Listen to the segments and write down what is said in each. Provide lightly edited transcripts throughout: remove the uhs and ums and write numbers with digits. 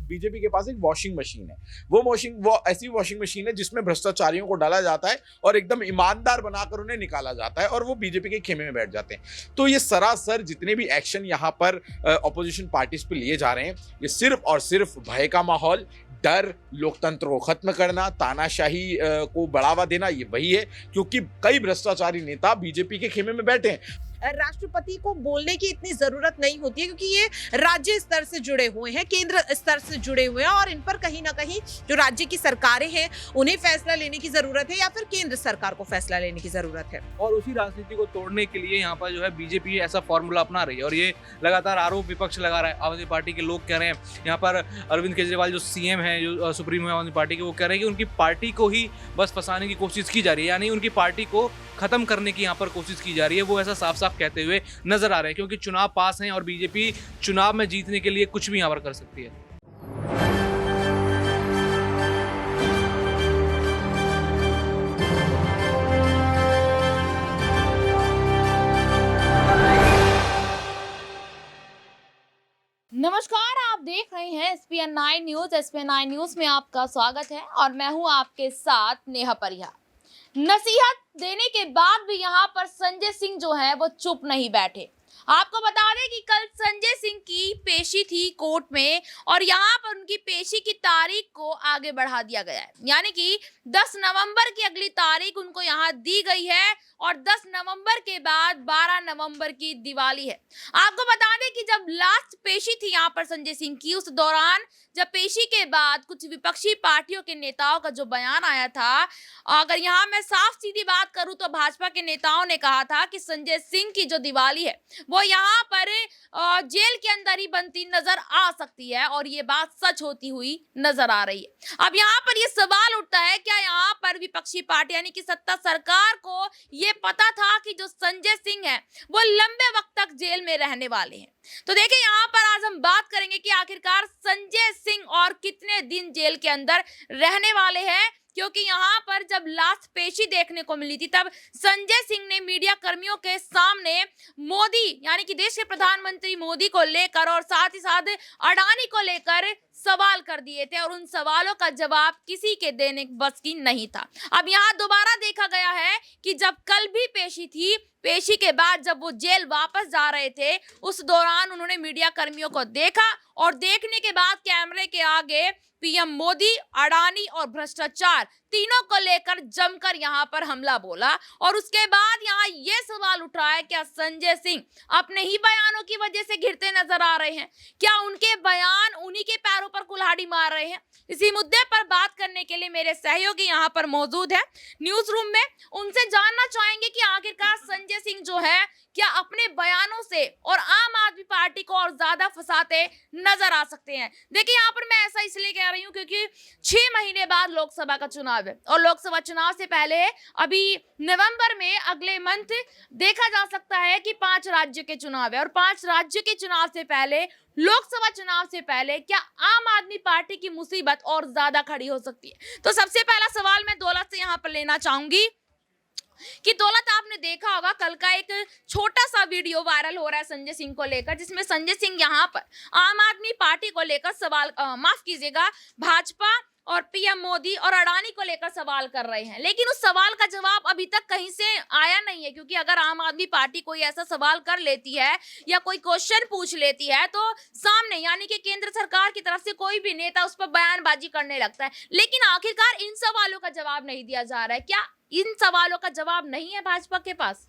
BJP के पास एक washing machine है। वो ऐसी वॉशिंग मशीन है जिसमें भ्रष्टाचारियों को डाला जाता है और एकदम ईमानदार बनाकर उन्हें निकाला जाता है और वो बीजेपी के खेमे में बैठ जाते हैं। तो ये सरासर जितने भी एक्शन यहाँ पर ऑपोजिशन पार्टीज पे लिए जा रहे हैं, ये सिर्फ और सिर्फ भय का माहौल, डर, लोकतंत्र को खत्म करना, तानाशाही को बढ़ावा देना, ये वही है। क्योंकि कई भ्रष्टाचारी नेता बीजेपी के खेमे में बैठे हैं। राष्ट्रपति को बोलने की इतनी जरूरत नहीं होती है क्योंकि ये राज्य स्तर से जुड़े हुए हैं, केंद्र स्तर से जुड़े हुए हैं और इन पर कहीं ना कहीं जो राज्य की सरकारें हैं उन्हें फैसला लेने की जरूरत है या फिर केंद्र सरकार को फैसला लेने की जरूरत है। और उसी राजनीति को तोड़ने के लिए यहाँ पर जो है बीजेपी ऐसा फॉर्मूला अपना रही है और ये लगातार आरोप विपक्ष लगा रहा है। आम आदमी पार्टी के लोग कह रहे हैं, यहाँ पर अरविंद केजरीवाल जो सीएम है, जो सुप्रीमो है आम आदमी पार्टी के, वो कह रहे हैं कि उनकी पार्टी को ही बस फंसाने की कोशिश की जा रही है, यानी उनकी पार्टी को खत्म करने की यहाँ पर कोशिश की जा रही है। वो ऐसा साफ साफ कहते हुए नजर आ रहे हैं क्योंकि चुनाव पास हैं और बीजेपी चुनाव में जीतने के लिए कुछ भी यहाँ पर कर सकती है। नमस्कार, आप देख रहे हैं SPN9 न्यूज। SPN9 न्यूज में आपका स्वागत है और मैं हूं आपके साथ नेहा परिहार। नसीहत देने के बाद भी यहाँ पर संजय सिंह जो है वो चुप नहीं बैठे। आपको बता दें कि कल संजय सिंह की पेशी थी कोर्ट में और यहाँ पर उनकी पेशी की तारीख को आगे बढ़ा दिया गया है, यानी कि 10 नवंबर की अगली तारीख उनको यहाँ दी गई है और 10 नवंबर के बाद 12 नवंबर की दिवाली है। आपको बता दें कि जब लास्ट पेशी थी यहाँ पर संजय सिंह की, उस दौरान जब पेशी के बाद कुछ विपक्षी पार्टियों के नेताओं का जो बयान आया था, अगर यहाँ मैं साफ सीधी बात करूं तो भाजपा के नेताओं ने कहा था कि संजय सिंह की जो दिवाली है वो यहाँ पर जेल के अंदर ही बनती नजर आ सकती है और ये बात सच होती हुई नजर आ रही है। अब यहाँ पर ये सवाल उठता है, क्या यहाँ पर विपक्षी पार्टी यानी कि सत्ता सरकार को ये पता था कि जो संजय सिंह है वो लंबे वक्त तक जेल में रहने वाले हैं? तो देखिए, यहाँ पर आज हम बात करेंगे कि आखिरकार संजय सिंह और कितने दिन जेल के अंदर रहने वाले हैं, क्योंकि यहाँ पर जब लास्ट पेशी देखने को मिली थी तब संजय सिंह ने मीडिया कर्मियों के सामने मोदी यानी कि देश के प्रधानमंत्री मोदी को लेकर और साथ ही साथ अडानी को लेकर सवाल कर दिए थे और उन सवालों का जवाब किसी के देने बस की नहीं था। अब यहाँ दोबारा देखा गया है कि जब कल भी पेशी थी, पेशी के बाद जब वो जेल वापस जा रहे थे उस दौरान उन्होंने मीडिया कर्मियों को देखा और देखने के बाद कैमरे के आगे पीएम मोदी, अडानी और भ्रष्टाचार तीनों को लेकर जमकर यहाँ पर हमला बोला और उसके बाद यहाँ ये सवाल उठ रहा है, क्या संजय सिंह अपने ही बयानों की वजह से घिरते नजर आ रहे हैं? क्या उनके बयान उन्हीं के पैरों पर कुल्हाड़ी मार रहे हैं? इसी मुद्दे पर बात करने के लिए मेरे सहयोगी यहाँ पर मौजूद है न्यूज रूम में। उनसे जानना चाहेंगे कि आखिरकार संजय सिंह जो है क्या अपने बयानों से और आम आदमी पार्टी को और ज्यादा फंसाते नजर आ सकते हैं। देखिए, यहाँ पर मैं ऐसा इसलिए कह रही हूँ क्योंकि 6 महीने बाद लोकसभा का चुनाव है और लोकसभा चुनाव से पहले अभी नवंबर में अगले मंथ देखा जा सकता है कि 5 राज्य के चुनाव है और 5 राज्य के चुनाव से पहले, लोकसभा चुनाव से पहले क्या आम आदमी पार्टी की मुसीबत और ज्यादा खड़ी हो सकती है? तो सबसे पहला सवाल मैं दौलत से यहाँ पर लेना चाहूंगी कि दौलत, आपने देखा होगा कल का एक छोटा सा वीडियो वायरल हो रहा है संजय सिंह को लेकर, जिसमें संजय सिंह यहाँ पर आम आदमी पार्टी को लेकर सवाल माफ कीजिएगा, भाजपा और पीएम मोदी और अडानी को लेकर सवाल कर रहे हैं, लेकिन उस सवाल का जवाब अभी तक कहीं से आया नहीं है। क्योंकि अगर आम आदमी पार्टी कोई ऐसा सवाल कर लेती है या कोई क्वेश्चन पूछ लेती है तो सामने यानी कि केंद्र सरकार की तरफ से कोई भी नेता उस पर बयानबाजी करने लगता है, लेकिन आखिरकार इन सवालों का जवाब नहीं दिया जा रहा है। क्या इन सवालों का जवाब नहीं है भाजपा के पास?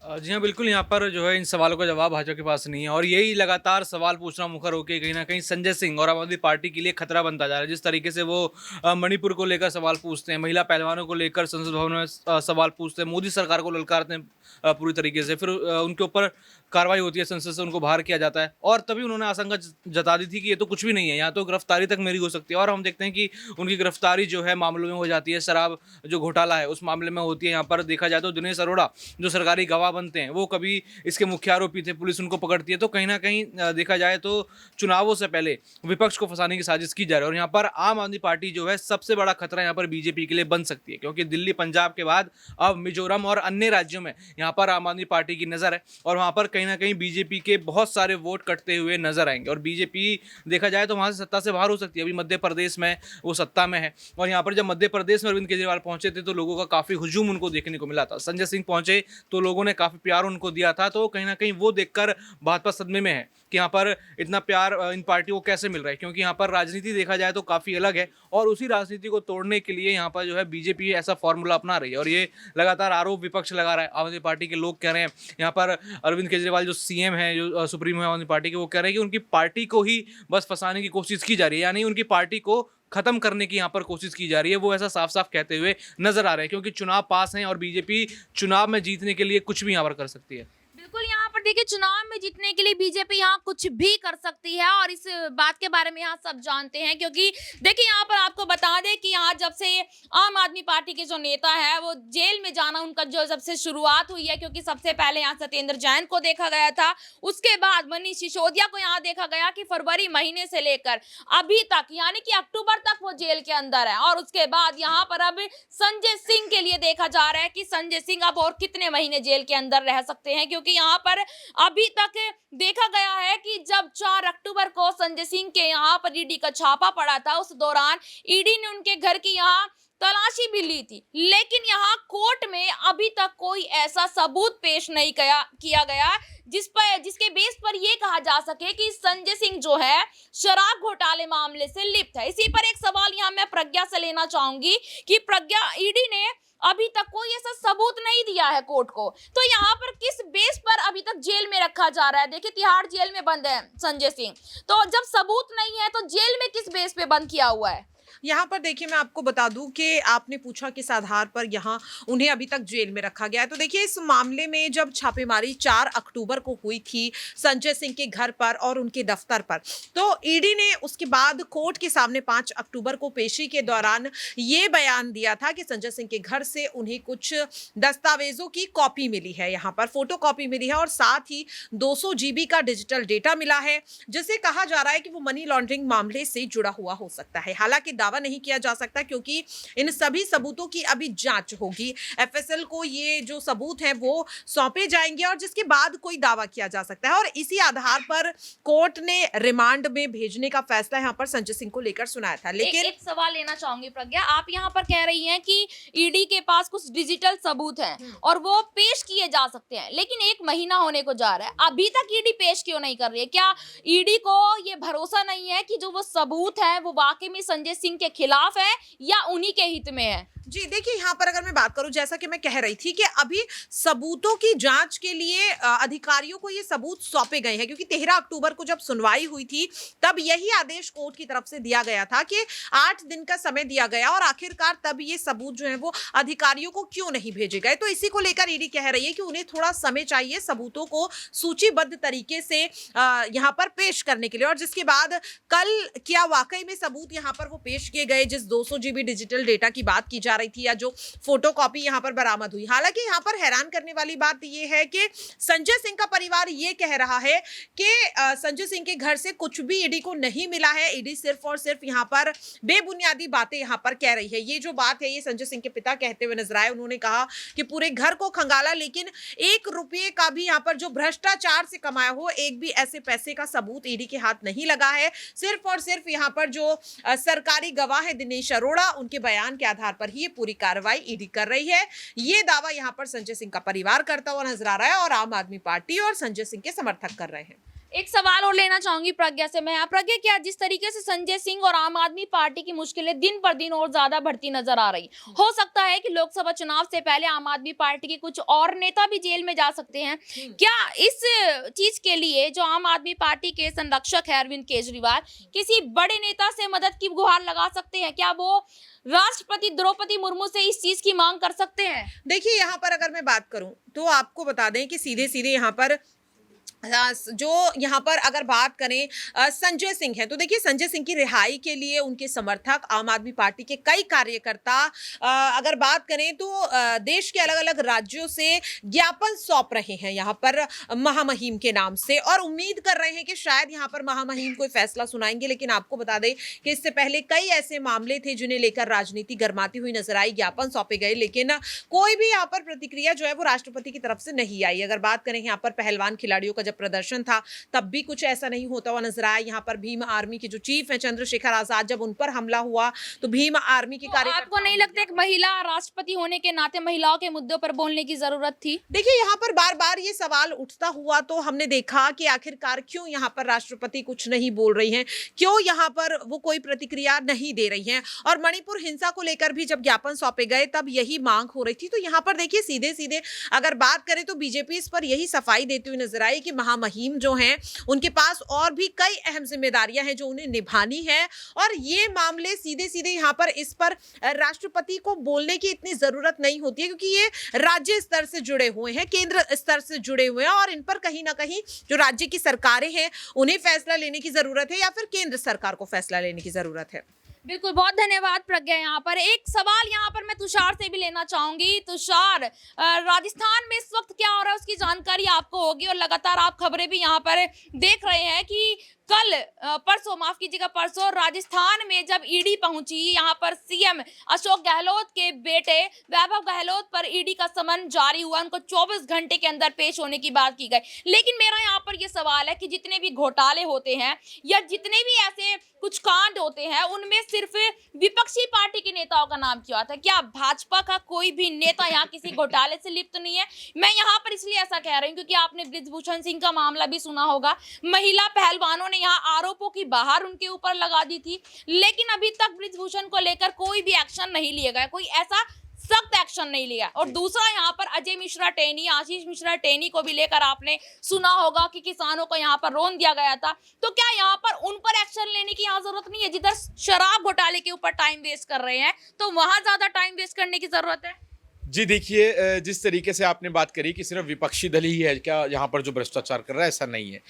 जी हाँ, बिल्कुल। यहाँ पर जो है इन सवालों का जवाब भाजपा के पास नहीं है और यही लगातार सवाल पूछना मुखर होकर कहीं ना कहीं संजय सिंह और आम आदमी पार्टी के लिए खतरा बनता जा रहा है। जिस तरीके से वो मणिपुर को लेकर सवाल पूछते हैं, महिला पहलवानों को लेकर संसद भवन में सवाल पूछते हैं, मोदी सरकार को ललकारते हैं पूरी तरीके से, फिर उनके ऊपर कार्रवाई होती है, संसद से उनको बाहर किया जाता है और तभी उन्होंने आशंका जता दी थी कि ये तो कुछ भी नहीं है, यहाँ तो गिरफ्तारी तक मेरी हो सकती है। और हम देखते हैं कि उनकी गिरफ्तारी जो है मामलों में हो जाती है, शराब जो घोटाला है उस मामले में होती है। यहाँ पर देखा जाए तो दिनेश अरोड़ा जो सरकारी गवाह बनते हैं वो कभी इसके मुख्य आरोपी थे, पुलिस उनको पकड़ती है। तो कहीं ना कहीं देखा जाए तो चुनावों से पहले विपक्ष को फंसाने की साजिश की जा रही है। और यहाँ पर आम आदमी पार्टी जो है सबसे बड़ा खतरा यहाँ पर बीजेपी के लिए बन सकती है, क्योंकि दिल्ली पंजाब के बाद अब मिजोरम और अन्य राज्यों में यहाँ पर आम आदमी पार्टी की नज़र है और वहाँ पर कहीं ना कहीं बीजेपी के बहुत सारे वोट कटते हुए नजर आएंगे। और बीजेपी देखा जाए तो वहाँ से सत्ता से बाहर हो सकती है। अभी मध्य प्रदेश में वो सत्ता में है और यहाँ पर जब मध्य प्रदेश में अरविंद केजरीवाल पहुंचे थे तो लोगों का काफ़ी हुजूम उनको देखने को मिला था। संजय सिंह पहुंचे तो लोगों ने काफ़ी प्यार उनको दिया था। तो कहीं ना कहीं वो देखकर भाजपा सदमे में है कि यहाँ पर इतना प्यार इन पार्टियों को कैसे मिल रहा है, क्योंकि यहाँ पर राजनीति देखा जाए तो काफ़ी अलग है और उसी राजनीति को तोड़ने के लिए यहाँ पर जो है बीजेपी ऐसा फॉर्मूला अपना रही है। और ये लगातार आरोप विपक्ष लगा रहा है। आम आदमी पार्टी के लोग कह रहे हैं, यहाँ पर अरविंद केजरीवाल जो सीएम है, जो सुप्रीमो है आम आदमी पार्टी के, वो कह रहे हैं कि उनकी पार्टी को ही बस फंसाने की कोशिश की जा रही है, यानी उनकी पार्टी को खत्म करने की यहाँ पर कोशिश की जा रही है। वो ऐसा साफ साफ कहते हुए नजर आ रहे हैं, क्योंकि चुनाव पास हैं और बीजेपी चुनाव में जीतने के लिए कुछ भी यहाँ पर कर सकती है। बिल्कुल, यहाँ पर देखिए चुनाव में जीतने के लिए बीजेपी यहाँ कुछ भी कर सकती है और इस बात के बारे में यहाँ सब जानते हैं, क्योंकि देखिए यहाँ पर आपको बता दें कि यहाँ जब से आम आदमी पार्टी के जो नेता है वो जेल में जाना उनका जो जब से शुरुआत हुई है, क्योंकि सबसे पहले यहाँ सत्येंद्र जैन को देखा गया था, उसके बाद मनीष सिसोदिया को यहाँ देखा गया कि फरवरी महीने से लेकर अभी तक यानी कि अक्टूबर तक वो जेल के अंदर है। और उसके बाद यहाँ पर अब संजय सिंह के लिए देखा जा रहा है कि संजय सिंह अब और कितने महीने जेल के अंदर रह सकते हैं, क्योंकि यहाँ पर अभी तक देखा गया है कि जब 4 अक्टूबर को संजय सिंह के यहाँ पर ईडी का छापा पड़ा था, उस दौरान ईडी ने उनके घर की यहाँ तलाशी भी ली थी, लेकिन यहाँ कोर्ट में अभी तक कोई ऐसा सबूत पेश नहीं किया गया जिसके बेस पर यह कहा जा सके कि संजय सिंह जो है शराब घोटाले मामले से लिप्त है। इसी पर एक सवाल यहाँ मैं प्रज्ञा से लेना चाहूंगी कि प्रज्ञा, ईडी ने अभी तक कोई ऐसा सबूत नहीं दिया है कोर्ट को, तो यहाँ पर किस बेस पर अभी तक जेल में रखा जा रहा है? देखिए तिहाड़ जेल में बंद है संजय सिंह, तो जब सबूत नहीं है तो जेल में किस बेस पे बंद किया हुआ है? यहाँ पर देखिए मैं आपको बता दूं कि आपने पूछा किस आधार पर यहाँ उन्हें अभी तक जेल में रखा गया है। तो देखिए इस मामले में जब छापेमारी 4 अक्टूबर को हुई थी संजय सिंह के घर पर और उनके दफ्तर पर, तो ईडी ने उसके बाद कोर्ट के सामने 5 अक्टूबर को पेशी के दौरान ये बयान दिया था कि संजय सिंह के घर से उन्हें कुछ दस्तावेजों की कॉपी मिली है, यहाँ पर फोटो कॉपी मिली है और साथ ही 200 GB का डिजिटल डेटा मिला है, जिसे कहा जा रहा है कि वो मनी लॉन्ड्रिंग मामले से जुड़ा हुआ हो सकता है। हालांकि दावा नहीं किया जा सकता क्योंकि इन सभी सबूतों की अभी जांच होगी। एफएसएल को ये जो सबूत हैं वो सौंपे जाएंगे और जिसके बाद कोई दावा किया जा सकता है और इसी आधार पर कोर्ट ने रिमांड में भेजने का फैसला यहाँ पर संजय सिंह को लेकर सुनाया था। लेकिन एक सवाल लेना चाहूंगी प्रज्ञा, आप यहाँ पर कह रही हैं कि ईडी के पास कुछ डिजिटल सबूत हैं और वो पेश किए जा सकते हैं, लेकिन 1 महीना होने को जा रहा है, अभी तक ईडी पेश क्यों नहीं कर रही है? क्या ईडी को ये भरोसा नहीं है कि जो वो सबूत है वो वाकई में संजय सिंह के खिलाफ है या उन्हीं के हित में है? जी देखिए यहाँ पर अगर मैं बात करूं, जैसा कि मैं कह रही थी कि अभी सबूतों की जांच के लिए अधिकारियों को ये सबूत सौंपे गए हैं, क्योंकि 13 अक्टूबर को जब सुनवाई हुई थी तब यही आदेश कोर्ट की तरफ से दिया गया था कि 8 दिन का समय दिया गया और आखिरकार तब ये सबूत जो है वो अधिकारियों को क्यों नहीं भेजे गए। तो इसी को लेकर ईडी कह रही है कि उन्हें थोड़ा समय चाहिए सबूतों को सूचीबद्ध तरीके से यहाँ पर पेश करने के लिए, और जिसके बाद कल क्या वाकई में सबूत यहाँ पर वो पेश किए गए, जिस 200 GB डिजिटल डेटा की बात की जा रही थी या जो फोटोकॉपी यहां पर बरामद हुई। हालांकि यहां पर हैरान करने वाली बात यह है कि संजय सिंह का परिवार यह कह रहा है कि संजय सिंह के घर से कुछ भी ईडी को नहीं मिला है, ईडी सिर्फ और सिर्फ यहां पर बेबुनियादी बातें यहां पर कह रही है। ये जो बात है ये संजय सिंह के पिता कहते हुए नजर आए। उन्होंने कहा कि पूरे घर को खंगाला, लेकिन 1 रुपये का भी यहां पर जो भ्रष्टाचार से कमाया हो, एक भी ऐसे पैसे का सबूत ईडी के हाथ नहीं लगा है। सिर्फ और सिर्फ यहां पर जो सरकारी गवाह है दिनेश अरोड़ा, उनके बयान के आधार पर ही पूरी कार्रवाई ईडी कर रही है। ये दावा यहां पर संजय सिंह का परिवार करता हुआ नजर आ रहा है और आम आदमी पार्टी और संजय सिंह के समर्थक कर रहे हैं। एक सवाल और लेना चाहूंगी प्रज्ञा से मैं। प्रज्ञा, क्या जिस तरीके से संजय सिंह और आम आदमी पार्टी की मुश्किलें दिन पर दिन और ज्यादा बढ़ती नजर आ रही, हो सकता है कि लोकसभा चुनाव से पहले आम आदमी पार्टी के कुछ और नेता भी जेल में जा सकते हैं? क्या इस चीज के लिए जो आम आदमी पार्टी के संरक्षक है अरविंद केजरीवाल किसी बड़े नेता से मदद की गुहार लगा सकते हैं? क्या वो राष्ट्रपति द्रौपदी मुर्मू से इस चीज की मांग कर सकते हैं? देखिए यहाँ पर अगर मैं बात करूं तो आपको बता दें कि सीधे सीधे यहाँ पर जो यहाँ पर अगर बात करें संजय सिंह है, तो देखिए संजय सिंह की रिहाई के लिए उनके समर्थक, आम आदमी पार्टी के कई कार्यकर्ता अगर बात करें तो देश के अलग अलग राज्यों से ज्ञापन सौंप रहे हैं यहाँ पर महामहिम के नाम से, और उम्मीद कर रहे हैं कि शायद यहाँ पर महामहिम कोई फैसला सुनाएंगे। लेकिन आपको बता दें कि इससे पहले कई ऐसे मामले थे जिन्हें लेकर राजनीति गर्माती हुई नजर आई, ज्ञापन सौंपे गए, लेकिन कोई भी यहाँ पर प्रतिक्रिया जो है वो राष्ट्रपति की तरफ से नहीं आई। अगर बात करें यहाँ पर पहलवान खिलाड़ियों का प्रदर्शन था तब भी कुछ ऐसा नहीं होता हुआ नजर आया। यहाँ पर भीम आर्मी के जो चीफ हैं चंद्रशेखर आजाद, जब उन पर हमला हुआ तो भीम आर्मी के आपको नहीं लगता एक महिला राष्ट्रपति होने के नाते महिलाओं के मुद्दों पर बोलने की जरूरत थी? देखिए यहाँ पर बार बार ये सवाल उठता हुआ तो हमने देखा कि आखिरकार क्यों यहाँ पर राष्ट्रपति कुछ नहीं बोल रही हैं, क्यों यहाँ पर वो कोई प्रतिक्रिया नहीं दे रही हैं। और मणिपुर हिंसा को लेकर भी जब ज्ञापन सौंपे गए तब यही मांग हो रही थी। तो यहाँ पर देखिए सीधे सीधे अगर बात करें तो बीजेपी इस पर यही सफाई देती हुई नजर आई कि महामहिम जो हैं उनके पास और भी कई अहम जिम्मेदारियां हैं जो उन्हें निभानी है, और ये मामले सीधे सीधे यहाँ पर इस पर राष्ट्रपति को बोलने की इतनी जरूरत नहीं होती है, क्योंकि ये राज्य स्तर से जुड़े हुए हैं, केंद्र स्तर से जुड़े हुए हैं, और इन पर कहीं ना कहीं जो राज्य की सरकारें हैं उन्हें फैसला लेने की जरूरत है या फिर केंद्र सरकार को फैसला लेने की जरूरत है। बिल्कुल, बहुत धन्यवाद प्रज्ञा। यहाँ पर एक सवाल यहाँ पर मैं तुषार से भी लेना चाहूंगी। तुषार, राजस्थान में इस वक्त क्या हो रहा है उसकी जानकारी आपको होगी, और लगातार आप खबरें भी यहाँ पर देख रहे हैं कि परसों, माफ कीजिएगा, परसों राजस्थान में जब ईडी पहुंची, यहाँ पर सीएम अशोक गहलोत के बेटे वैभव गहलोत पर ईडी का समन जारी हुआ, उनको 24 घंटे के अंदर पेश होने की बात की गई। लेकिन मेरा यहाँ पर यह सवाल है कि जितने भी घोटाले होते हैं या जितने भी ऐसे कुछ कांड होते हैं उनमें सिर्फ विपक्षी पार्टी के नेताओं का नाम क्यों आता है? क्या भाजपा का कोई भी नेता यहाँ किसी घोटाले से लिप्त नहीं है? मैं यहाँ पर इसलिए ऐसा कह रही हूँ क्योंकि आपने बृजभूषण सिंह का मामला भी सुना होगा। महिला पहलवानों ने यहाँ आरोपों की बहार उनके ऊपर लगा दी थी, लेकिन अभी तक बृजभूषण को लेकर कोई भी एक्शन नहीं लिया गया, कोई ऐसा सख्त एक्शन नहीं लिया। और दूसरा यहाँ पर अजय मिश्रा टेनी, आशीष मिश्रा टेनी को भी लेकर आपने सुना होगा कि किसानों को यहाँ पर रोन दिया गया था। तो क्या यहाँ पर उन पर एक्शन लेने की यहाँ जरूरत नहीं है? जिधर शराब घोटाले के ऊपर टाइम वेस्ट कर रहे हैं तो वहां ज्यादा टाइम वेस्ट करने की जरूरत है। जी देखिए, जिस तरीके से आपने बात करी कि सिर्फ विपक्षी दल ही है क्या यहाँ पर जो भ्रष्टाचार कर रहा है, ऐसा नहीं है।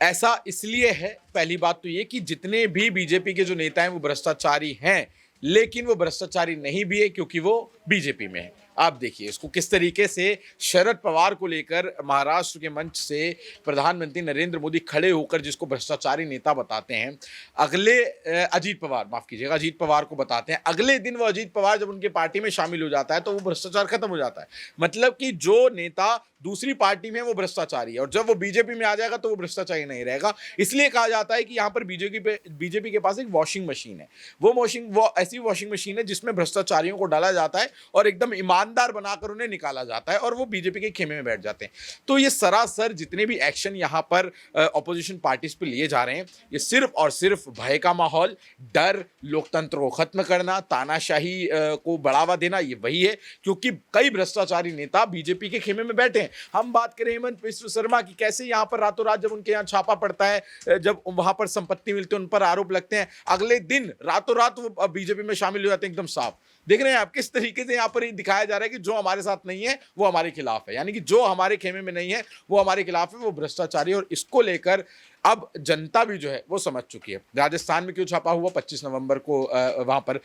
ऐसा इसलिए है, पहली बात तो ये कि जितने भी बीजेपी के जो नेता हैं वो भ्रष्टाचारी हैं, लेकिन वो भ्रष्टाचारी नहीं भी है क्योंकि वो बीजेपी में है। आप देखिए इसको किस तरीके से शरद पवार को लेकर महाराष्ट्र के मंच से प्रधानमंत्री नरेंद्र मोदी खड़े होकर जिसको भ्रष्टाचारी नेता बताते हैं, अगले अजीत पवार, माफ कीजिएगा, अजीत पवार को बताते हैं, अगले दिन वो अजीत पवार जब उनके पार्टी में शामिल हो जाता है तो वो भ्रष्टाचार खत्म हो जाता है। मतलब कि जो नेता दूसरी पार्टी में वो भ्रष्टाचारी है और जब वो बीजेपी में आ जाएगा तो वो भ्रष्टाचारी नहीं रहेगा। इसलिए कहा जाता है कि यहाँ पर बीजेपी के पास एक वॉशिंग मशीन है। वो ऐसी वॉशिंग मशीन है जिसमें भ्रष्टाचारियों को डाला जाता है और एकदम ईमानदार बनाकर उन्हें निकाला जाता है और वो बीजेपी के खेमे में बैठ जाते हैं। तो ये सरासर जितने भी एक्शन यहाँ पर ऑपोजिशन पार्टीज पे लिए जा रहे हैं, ये सिर्फ और सिर्फ भय का माहौल, डर, लोकतंत्र को खत्म करना, तानाशाही को बढ़ावा देना, ये वही है। क्योंकि कई भ्रष्टाचारी नेता बीजेपी के खेमे में बैठे हैं। हम बात करें हेमंत बिश्व शर्मा की, कैसे यहाँ पर रातों रात जब उनके यहाँ छापा पड़ता है, जब वहां पर संपत्ति मिलती है, उन पर आरोप लगते हैं, अगले दिन रातों रात वो बीजेपी में शामिल हो जाते हैं। एकदम साफ देख रहे हैं आप किस तरीके से यहाँ पर दिखाया जा रहा है कि जो हमारे साथ नहीं है वो हमारे खिलाफ है, यानी कि जो हमारे खेमे में नहीं है वो हमारे खिलाफ है, वो भ्रष्टाचारी। और इसको लेकर अब जनता भी जो है वो समझ चुकी है। राजस्थान में क्यों छापा हुआ? 25 नवंबर को वहां पर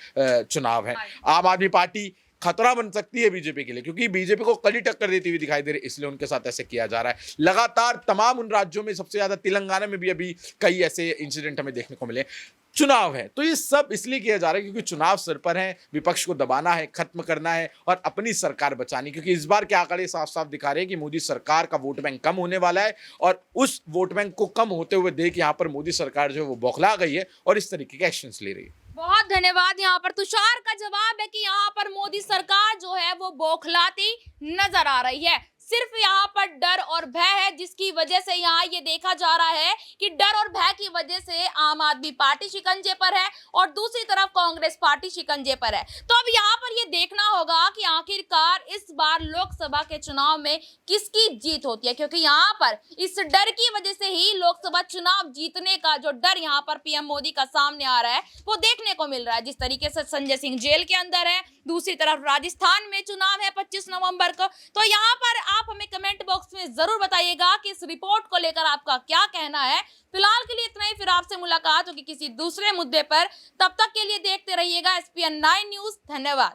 चुनाव है। आम आदमी पार्टी खतरा बन सकती है बीजेपी के लिए, क्योंकि बीजेपी को कड़ी टक्कर देती हुई दिखाई दे रही है, इसलिए उनके साथ ऐसे किया जा रहा है। लगातार तमाम उन राज्यों में, सबसे ज्यादा तेलंगाना में भी अभी कई ऐसे इंसिडेंट हमें देखने को मिले। चुनाव है तो ये सब इसलिए किया जा रहा है क्योंकि चुनाव सर पर है, विपक्ष को दबाना है, खत्म करना है और अपनी सरकार बचानी। क्योंकि इस बार के आंकड़े साफ साफ दिखा रहे हैं कि मोदी सरकार का वोट बैंक कम होने वाला है और उस वोट बैंक को कम होते हुए देख यहाँ पर मोदी सरकार जो है वो बौखला गई है और इस तरीके के एक्शंस ले रही है। बहुत धन्यवाद। यहाँ पर तुषार का जवाब है कि यहाँ पर मोदी सरकार जो है वो बौखलाती नजर आ रही है। सिर्फ यहाँ पर डर और भय है, जिसकी वजह से यहाँ ये देखा जा रहा है कि डर और भय की वजह से आम आदमी पार्टी शिकंजे पर है और दूसरी तरफ कांग्रेस पार्टी शिकंजे पर है। तो अब यहाँ पर ये देखना होगा कि आखिरकार इस बार लोकसभा के चुनाव में किसकी जीत होती है, क्योंकि यहाँ पर इस डर की वजह से ही लोकसभा चुनाव जीतने का जो डर यहाँ पर पीएम मोदी का सामने आ रहा है वो देखने को मिल रहा है। जिस तरीके से संजय सिंह जेल के अंदर है, दूसरी तरफ राजस्थान में चुनाव है 25 नवंबर को। तो यहाँ पर आप हमें कमेंट बॉक्स में जरूर बताइएगा कि इस रिपोर्ट को लेकर आपका क्या कहना है। फिलहाल के लिए इतना ही, फिर आपसे मुलाकात होगी किसी दूसरे मुद्दे पर। तब तक के लिए देखते रहिएगा SPN9 न्यूज। धन्यवाद।